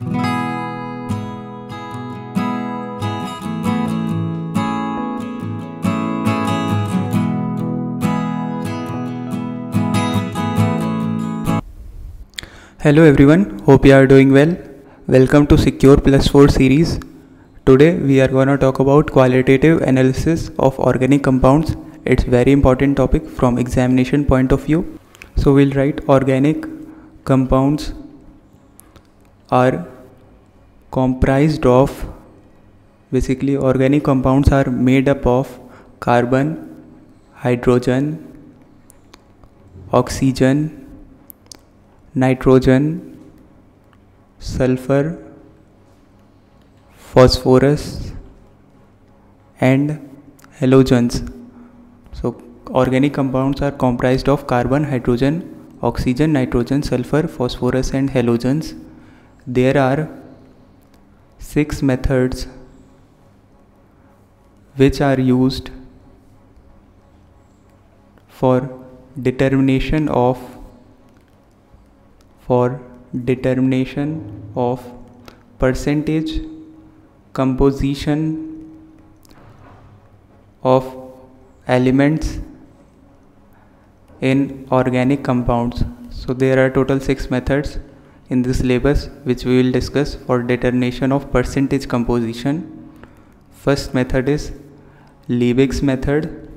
Hello everyone, hope you are doing well. Welcome to Secure Plus 4 series. Today we are going to talk about qualitative analysis of organic compounds. It's very important topic from examination point of view. So we'll write organic compounds are comprised of, basically organic compounds are made up of carbon, hydrogen, oxygen, nitrogen, sulfur, phosphorus and halogens. So organic compounds are comprised of carbon, hydrogen, oxygen, nitrogen, sulfur, phosphorus and halogens. There are 6 methods which are used for determination of percentage composition of elements in organic compounds. So there are total 6 methods in this syllabus which we will discuss for determination of percentage composition. First method is Liebig's method.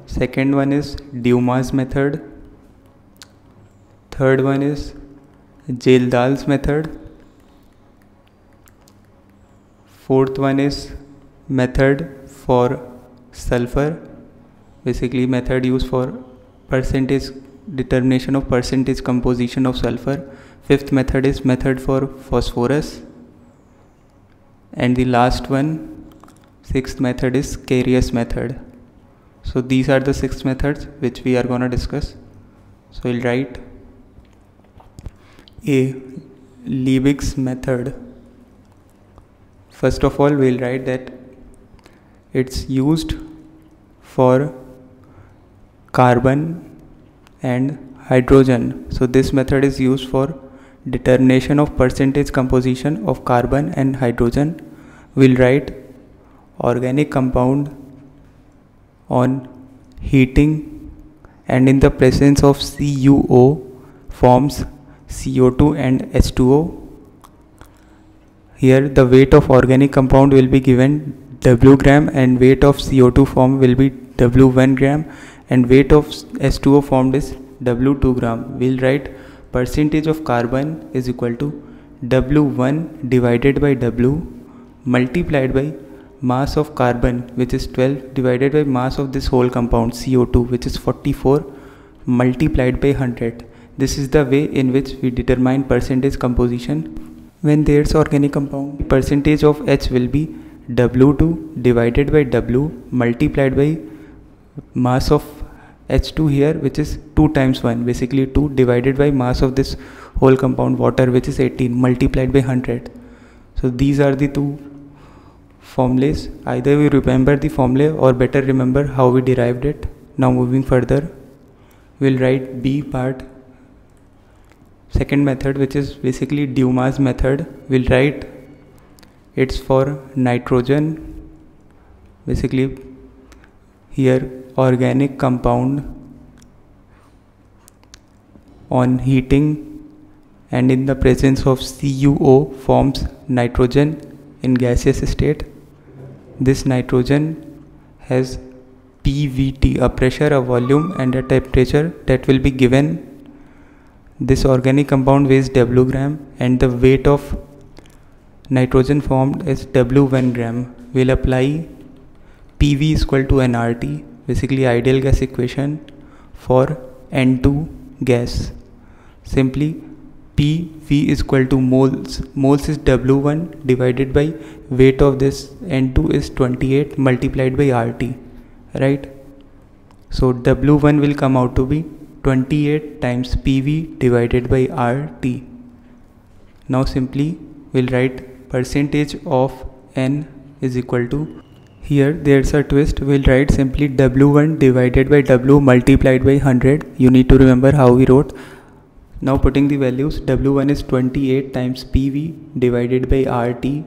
Second one is Dumas method. Third one is Geldahl's method. Fourth one is method for sulfur, basically method used for determination of percentage composition of sulfur. Fifth method is method for phosphorus. And the last one, sixth method is Carius method. So these are the 6 methods which we are going to discuss. So we'll write A. Liebig's method. First of all, we'll write that it's used for carbon and hydrogen. So this method is used for determination of percentage composition of carbon and hydrogen. We'll write organic compound on heating and in the presence of CuO forms CO2 and H2O. Here the weight of organic compound will be given W gram and weight of CO2 form will be W1 gram and weight of H2O formed is W2 gram. We'll write percentage of carbon is equal to W1 divided by W multiplied by mass of carbon, which is 12, divided by mass of this whole compound CO2, which is 44, multiplied by 100. This is the way in which we determine percentage composition. When there's organic compound, percentage of H will be W2 divided by W multiplied by mass of H2 here, which is 2 times 1, basically 2 divided by mass of this whole compound water, which is 18, multiplied by 100. So these are the 2 formulas. Either we remember the formula or better remember how we derived it. Now moving further, we'll write B part. Second method, which is basically Dumas method, we'll write it's for nitrogen, basically here organic compound on heating and in the presence of CuO forms nitrogen in gaseous state. This nitrogen has PVT, a pressure, a volume and a temperature that will be given. This organic compound weighs W gram and the weight of nitrogen formed is W1 gram. We'll apply PV is equal to nRT, basically ideal gas equation for N2 gas. Simply PV is equal to moles. Moles is W1 divided by weight of this N2 is 28 multiplied by RT, right? So W1 will come out to be 28 times PV divided by RT. Now simply we'll write percentage of N is equal to, here there's a twist, we'll write simply W1 divided by W multiplied by 100. You need to remember how we wrote. Now putting the values, W1 is 28 times PV divided by RT,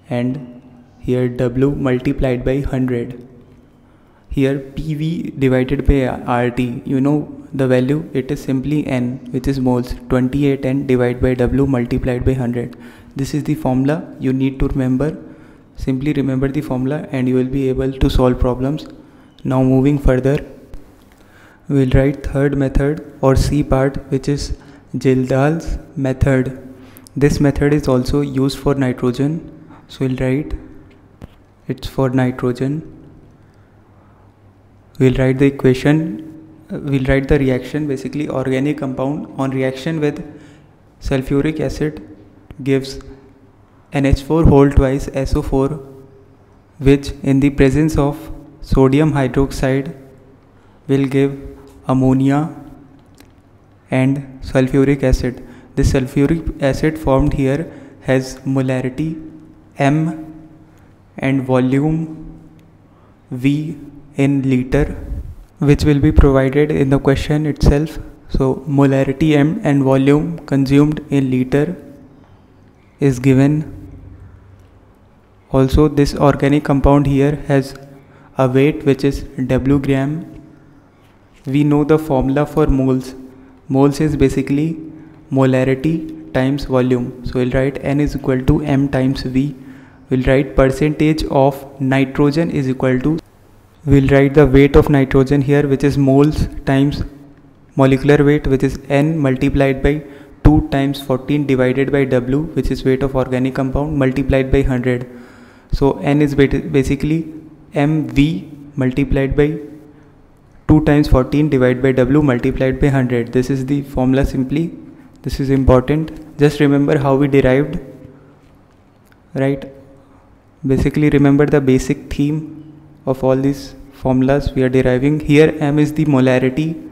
and here W multiplied by 100. Here PV divided by RT, you know the value, it is simply N, which is moles. 28N divided by W multiplied by 100. This is the formula you need to remember. Simply remember the formula and you will be able to solve problems. Now moving further, we will write third method or C part, which is Gildahl's method. This method is also used for nitrogen, so we'll write it's for nitrogen. We'll write the equation, we'll write the reaction. Basically, organic compound on reaction with sulfuric acid gives NH4 whole twice SO4, which in the presence of sodium hydroxide will give ammonia and sulfuric acid. This sulfuric acid formed here has molarity M and volume V in liter, which will be provided in the question itself. So molarity M and volume consumed in liter is given. Also, this organic compound here has a weight which is W gram. We know the formula for moles. Moles is basically molarity times volume. So we'll write N is equal to M times V. We'll write percentage of nitrogen is equal to, we'll write the weight of nitrogen here, which is moles times molecular weight, which is N multiplied by 2 times 14 divided by W, which is weight of organic compound, multiplied by 100. So N is basically MV multiplied by 2 times 14 divided by W multiplied by 100. This is the formula simply. This is important. Just remember how we derived, right? Basically remember the basic theme of all these formulas we are deriving. Here M is the molarity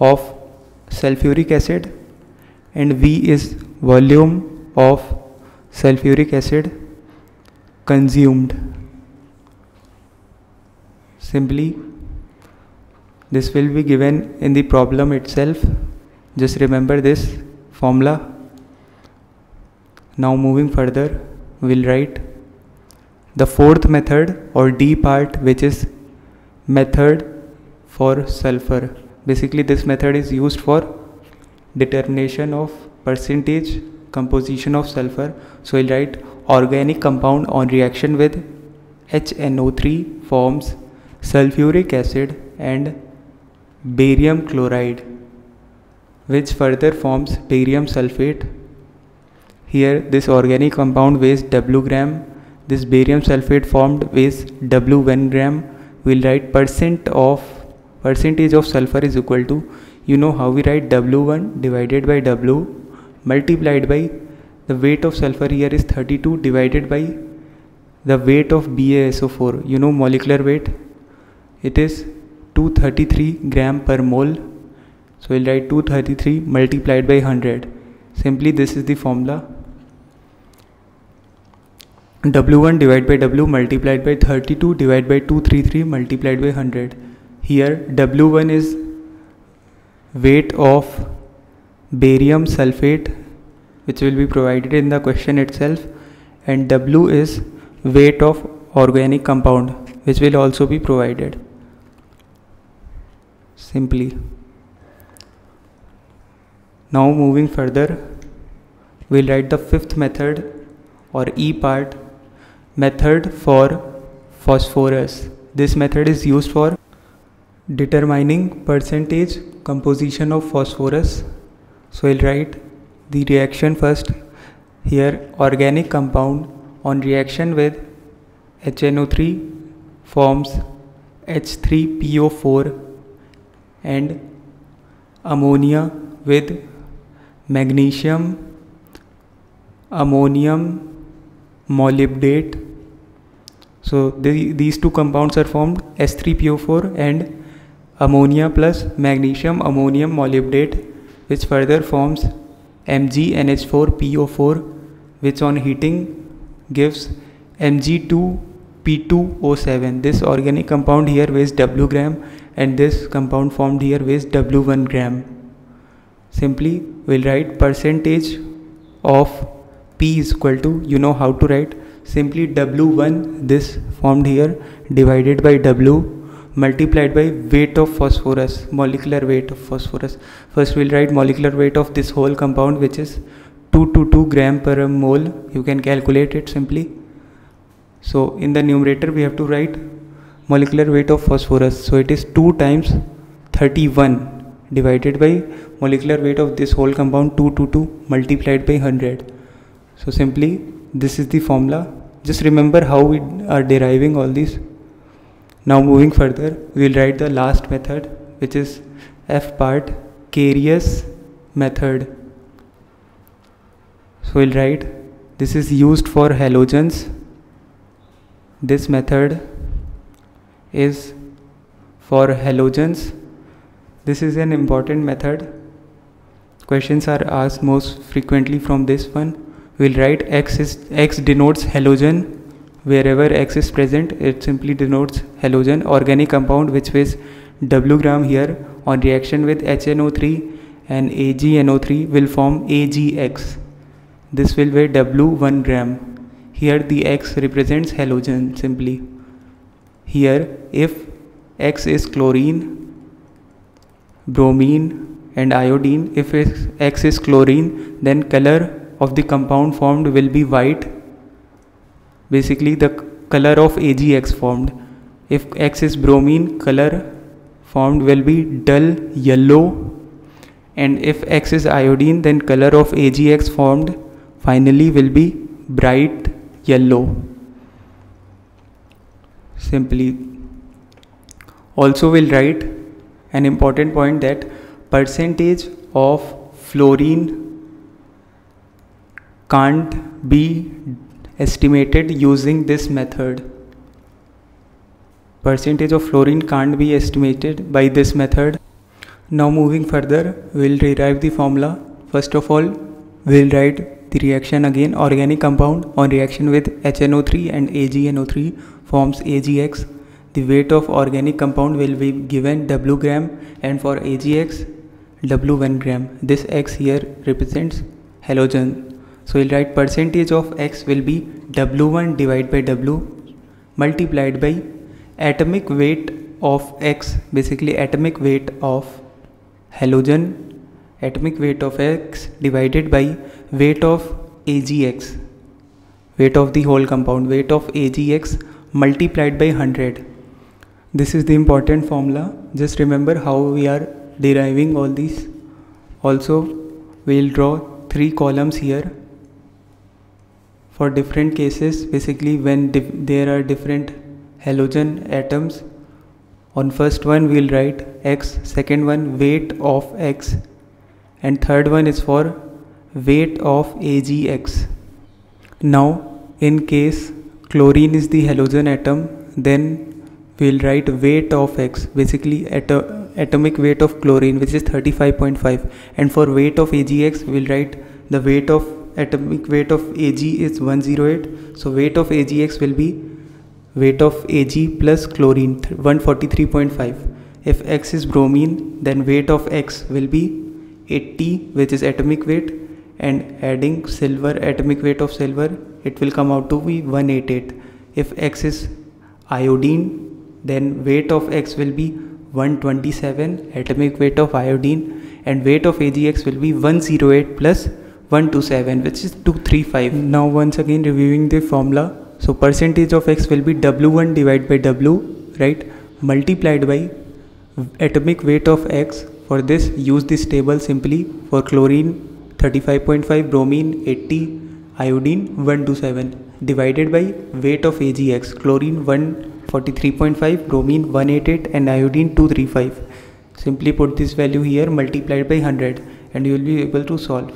of sulfuric acid and V is volume of sulfuric acid consumed. Simply this will be given in the problem itself. Just remember this formula. Now moving further, we'll write the fourth method or D part, which is method for sulfur. Basically this method is used for determination of percentage composition of sulfur. So we'll write organic compound on reaction with HNO3 forms sulfuric acid and barium chloride, which further forms barium sulfate. Here this organic compound weighs W gram. This barium sulfate formed weighs W 1 gram. We'll write percentage of sulfur is equal to, you know how we write W1 divided by W multiplied by the weight of sulfur here is 32 divided by the weight of BaSO4. You know molecular weight, it is 233 gram per mole. So we'll write 233 multiplied by 100. Simply this is the formula. W1 divided by W multiplied by 32 divided by 233 multiplied by 100. Here W1 is weight of barium sulfate, which will be provided in the question itself, and W is weight of organic compound, which will also be provided. Simply. Now moving further, we'll write the fifth method or E part, method for phosphorus. This method is used for determining percentage composition of phosphorus. So we'll write the reaction first. Here organic compound on reaction with HNO3 forms H3PO4 and ammonia with magnesium, ammonium molybdate. So these two compounds are formed S3PO4 and ammonia plus magnesium ammonium molybdate, which further forms MgNH4PO4, which on heating gives Mg2P2O7. This organic compound here weighs W gram and this compound formed here weighs W1 gram. Simply we'll write percentage of P is equal to, you know how to write, simply W1, this formed here, divided by W multiplied by weight of phosphorus, molecular weight of phosphorus. First we'll write molecular weight of this whole compound, which is 222 gram per mole. You can calculate it simply. So in the numerator we have to write molecular weight of phosphorus, so it is 2 times 31 divided by molecular weight of this whole compound 222 multiplied by 100. So simply this is the formula. Just remember how we are deriving all these. Now moving further, we will write the last method, which is F part, Carius method. So we'll write, this is used for halogens. This method is for halogens. This is an important method. Questions are asked most frequently from this one. We'll write X denotes halogen. Wherever X is present, it simply denotes halogen. Organic compound which weighs W gram here on reaction with HNO3 and AgNO3 will form AgX. This will weigh W 1 gram. Here the X represents halogen simply. Here if X is chlorine, bromine and iodine, if X is chlorine, then color of the compound formed will be white. Basically the color of AgX formed. If X is bromine, color formed will be dull yellow, and if X is iodine, then color of AgX formed finally will be bright yellow. Simply. Also we'll write an important point, that percentage of fluorine can't be estimated using this method. Percentage of fluorine can't be estimated by this method. Now moving further, we'll derive the formula. First of all, we'll write the reaction again. Organic compound on reaction with HNO3 and AgNO3 forms AgX. The weight of organic compound will be given W gram, and for AgX W 1 gram. This X here represents halogen. So we'll write percentage of X will be W1 divided by W multiplied by atomic weight of X, basically atomic weight of halogen, atomic weight of X divided by weight of AgX, weight of the whole compound, weight of AgX multiplied by 100. This is the important formula. Just remember how we are deriving all these. Also we'll draw 3 columns here for different cases, basically when there are different halogen atoms. On first one we'll write X, second one weight of X, and third one is for weight of AgX. Now in case chlorine is the halogen atom, then we'll write weight of X, basically atomic weight of chlorine, which is 35.5, and for weight of AgX we'll write the weight of atomic weight of Ag is 108, so weight of AgX will be weight of Ag plus chlorine 143.5. If X is bromine, then weight of X will be 80, which is atomic weight, and adding silver, atomic weight of silver, it will come out to be 188. If X is iodine, then weight of X will be 127, atomic weight of iodine, and weight of AgX will be 108 plus 127, which is 235. Now once again reviewing the formula. So percentage of X will be W1 divided by W, right, multiplied by atomic weight of X. For this use this table simply. For chlorine 35.5, bromine 80, iodine 127, divided by weight of AgX. Chlorine 143.5, bromine 188, and iodine 235. Simply put this value here multiplied by 100 and you will be able to solve.